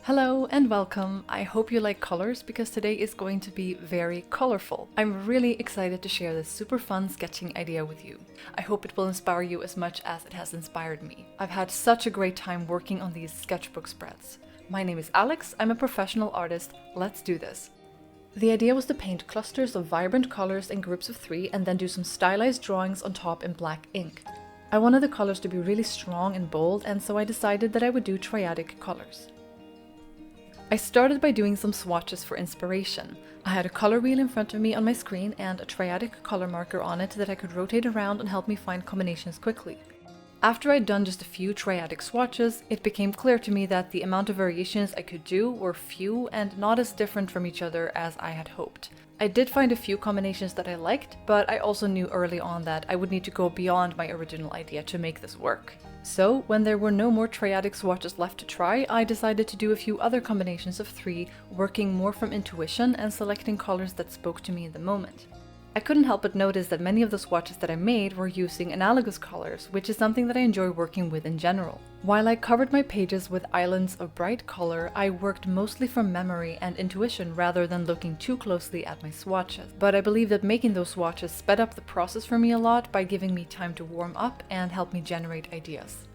Hello and welcome. I hope you like colors because today is going to be very colorful. I'm really excited to share this super fun sketching idea with you. I hope it will inspire you as much as it has inspired me. I've had such a great time working on these sketchbook spreads. My name is Alex, I'm a professional artist. Let's do this. The idea was to paint clusters of vibrant colors in groups of 3 and then do some stylized drawings on top in black ink. I wanted the colors to be really strong and bold, and so I decided that I would do triadic colors. I started by doing some swatches for inspiration. I had a color wheel in front of me on my screen and a triadic color marker on it that I could rotate around and help me find combinations quickly. After I'd done just a few triadic swatches, it became clear to me that the amount of variations I could do were few and not as different from each other as I had hoped. I did find a few combinations that I liked, but I also knew early on that I would need to go beyond my original idea to make this work. So, when there were no more triadic swatches left to try, I decided to do a few other combinations of 3, working more from intuition and selecting colors that spoke to me in the moment. I couldn't help but notice that many of the swatches that I made were using analogous colors, which is something that I enjoy working with in general. While I covered my pages with islands of bright color, I worked mostly from memory and intuition rather than looking too closely at my swatches. But I believe that making those swatches sped up the process for me a lot by giving me time to warm up and help me generate ideas.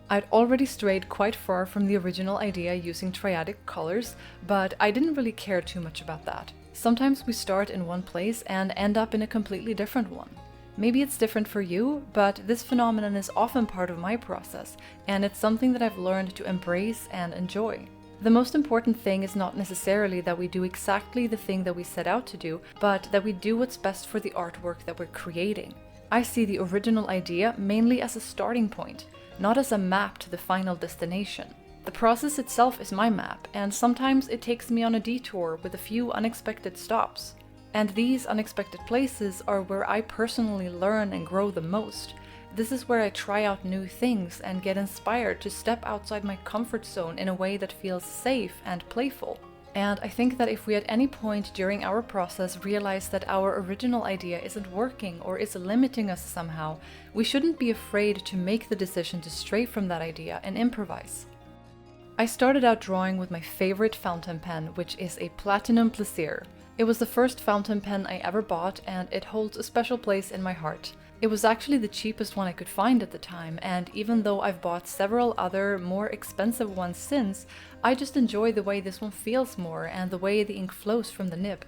I'd already strayed quite far from the original idea using triadic colors, but I didn't really care too much about that. Sometimes we start in one place and end up in a completely different one. Maybe it's different for you, but this phenomenon is often part of my process, and it's something that I've learned to embrace and enjoy. The most important thing is not necessarily that we do exactly the thing that we set out to do, but that we do what's best for the artwork that we're creating. I see the original idea mainly as a starting point, not as a map to the final destination. The process itself is my map, and sometimes it takes me on a detour with a few unexpected stops. And these unexpected places are where I personally learn and grow the most. This is where I try out new things and get inspired to step outside my comfort zone in a way that feels safe and playful. And I think that if we at any point during our process realize that our original idea isn't working or is limiting us somehow, we shouldn't be afraid to make the decision to stray from that idea and improvise. I started out drawing with my favorite fountain pen, which is a Platinum Plaisir. It was the first fountain pen I ever bought, and it holds a special place in my heart. It was actually the cheapest one I could find at the time, and even though I've bought several other more expensive ones since, I just enjoy the way this one feels more and the way the ink flows from the nib.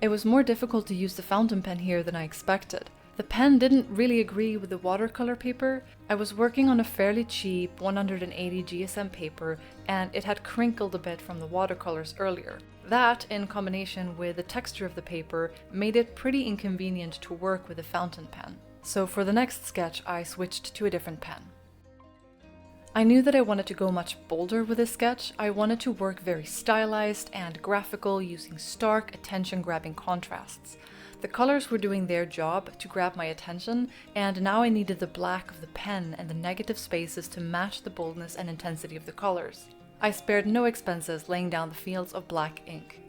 It was more difficult to use the fountain pen here than I expected. The pen didn't really agree with the watercolor paper. I was working on a fairly cheap 180 GSM paper, and it had crinkled a bit from the watercolors earlier. That, in combination with the texture of the paper, made it pretty inconvenient to work with a fountain pen. So for the next sketch, I switched to a different pen. I knew that I wanted to go much bolder with this sketch. I wanted to work very stylized and graphical using stark, attention-grabbing contrasts. The colors were doing their job to grab my attention, and now I needed the black of the pen and the negative spaces to match the boldness and intensity of the colors. I spared no expenses laying down the fields of black ink.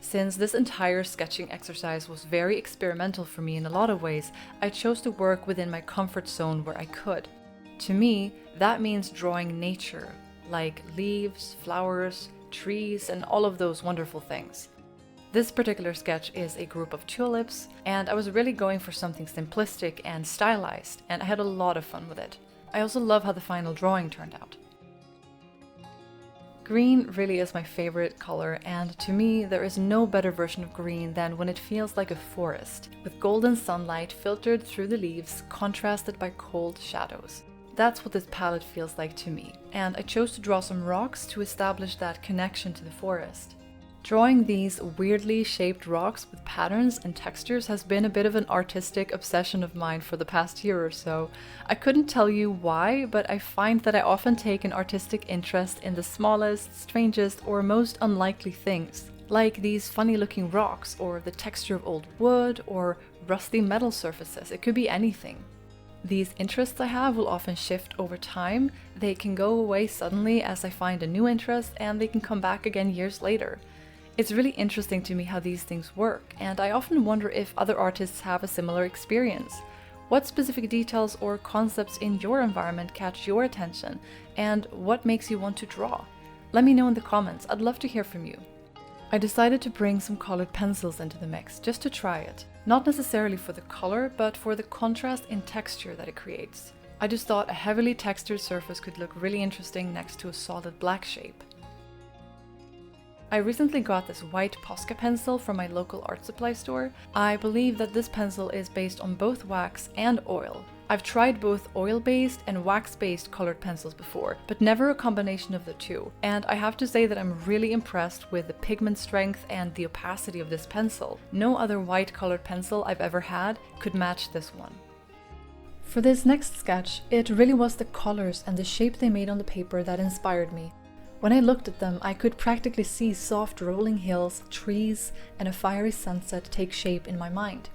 Since this entire sketching exercise was very experimental for me in a lot of ways, I chose to work within my comfort zone where I could. To me, that means drawing nature, like leaves, flowers, trees, and all of those wonderful things. This particular sketch is a group of tulips, and I was really going for something simplistic and stylized, and I had a lot of fun with it. I also love how the final drawing turned out. Green really is my favorite color, and to me there is no better version of green than when it feels like a forest, with golden sunlight filtered through the leaves, contrasted by cold shadows. That's what this palette feels like to me, and I chose to draw some rocks to establish that connection to the forest. Drawing these weirdly shaped rocks with patterns and textures has been a bit of an artistic obsession of mine for the past year or so. I couldn't tell you why, but I find that I often take an artistic interest in the smallest, strangest, or most unlikely things, like these funny-looking rocks, or the texture of old wood, or rusty metal surfaces. It could be anything. These interests I have will often shift over time. They can go away suddenly as I find a new interest, and they can come back again years later. It's really interesting to me how these things work, and I often wonder if other artists have a similar experience. What specific details or concepts in your environment catch your attention, and what makes you want to draw? Let me know in the comments, I'd love to hear from you. I decided to bring some colored pencils into the mix, just to try it. Not necessarily for the color, but for the contrast in texture that it creates. I just thought a heavily textured surface could look really interesting next to a solid black shape. I recently got this white Posca pencil from my local art supply store. I believe that this pencil is based on both wax and oil. I've tried both oil-based and wax-based colored pencils before, but never a combination of the two. And I have to say that I'm really impressed with the pigment strength and the opacity of this pencil. No other white colored pencil I've ever had could match this one. For this next sketch, it really was the colors and the shape they made on the paper that inspired me. When I looked at them, I could practically see soft rolling hills, trees, and a fiery sunset take shape in my mind.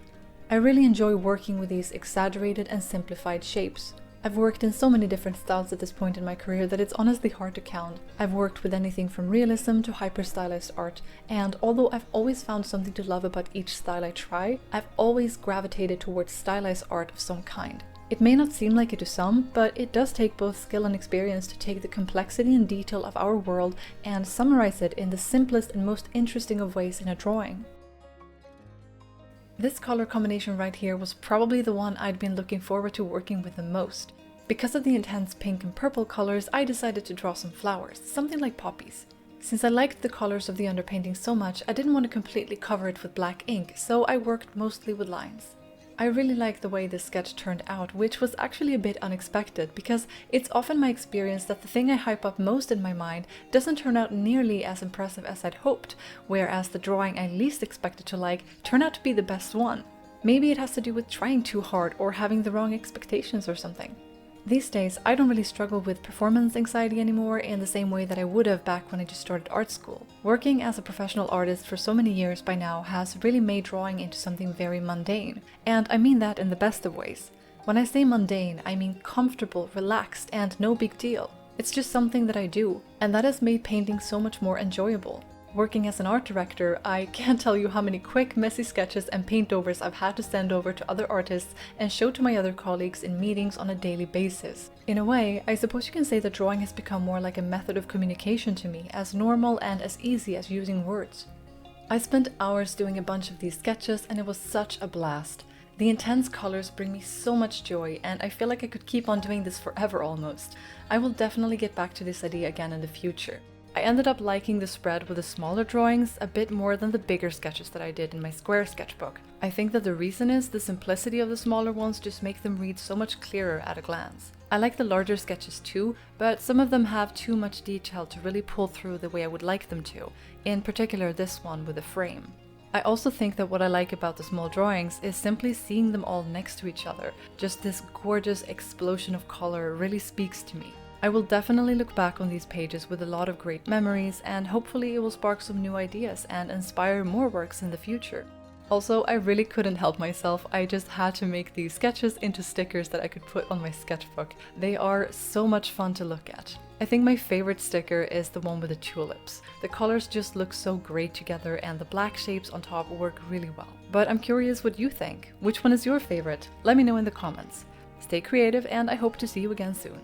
I really enjoy working with these exaggerated and simplified shapes. I've worked in so many different styles at this point in my career that it's honestly hard to count. I've worked with anything from realism to hyper-stylized art, and although I've always found something to love about each style I try, I've always gravitated towards stylized art of some kind. It may not seem like it to some, but it does take both skill and experience to take the complexity and detail of our world and summarize it in the simplest and most interesting of ways in a drawing. This color combination right here was probably the one I'd been looking forward to working with the most. Because of the intense pink and purple colors, I decided to draw some flowers, something like poppies. Since I liked the colors of the underpainting so much, I didn't want to completely cover it with black ink, so I worked mostly with lines. I really like the way this sketch turned out, which was actually a bit unexpected, because it's often my experience that the thing I hype up most in my mind doesn't turn out nearly as impressive as I'd hoped, whereas the drawing I least expected to like turned out to be the best one. Maybe it has to do with trying too hard or having the wrong expectations or something. These days, I don't really struggle with performance anxiety anymore in the same way that I would have back when I just started art school. Working as a professional artist for so many years by now has really made drawing into something very mundane. And I mean that in the best of ways. When I say mundane, I mean comfortable, relaxed, and no big deal. It's just something that I do, and that has made painting so much more enjoyable. Working as an art director, I can't tell you how many quick, messy sketches and paintovers I've had to send over to other artists and show to my other colleagues in meetings on a daily basis. In a way, I suppose you can say that drawing has become more like a method of communication to me, as normal and as easy as using words. I spent hours doing a bunch of these sketches and it was such a blast. The intense colors bring me so much joy, and I feel like I could keep on doing this forever almost. I will definitely get back to this idea again in the future. I ended up liking the spread with the smaller drawings a bit more than the bigger sketches that I did in my square sketchbook. I think that the reason is the simplicity of the smaller ones just make them read so much clearer at a glance. I like the larger sketches too, but some of them have too much detail to really pull through the way I would like them to, in particular this one with a frame. I also think that what I like about the small drawings is simply seeing them all next to each other. Just this gorgeous explosion of color really speaks to me. I will definitely look back on these pages with a lot of great memories, and hopefully it will spark some new ideas and inspire more works in the future. Also, I really couldn't help myself, I just had to make these sketches into stickers that I could put on my sketchbook. They are so much fun to look at. I think my favorite sticker is the one with the tulips. The colors just look so great together and the black shapes on top work really well. But I'm curious what you think. Which one is your favorite? Let me know in the comments. Stay creative, and I hope to see you again soon.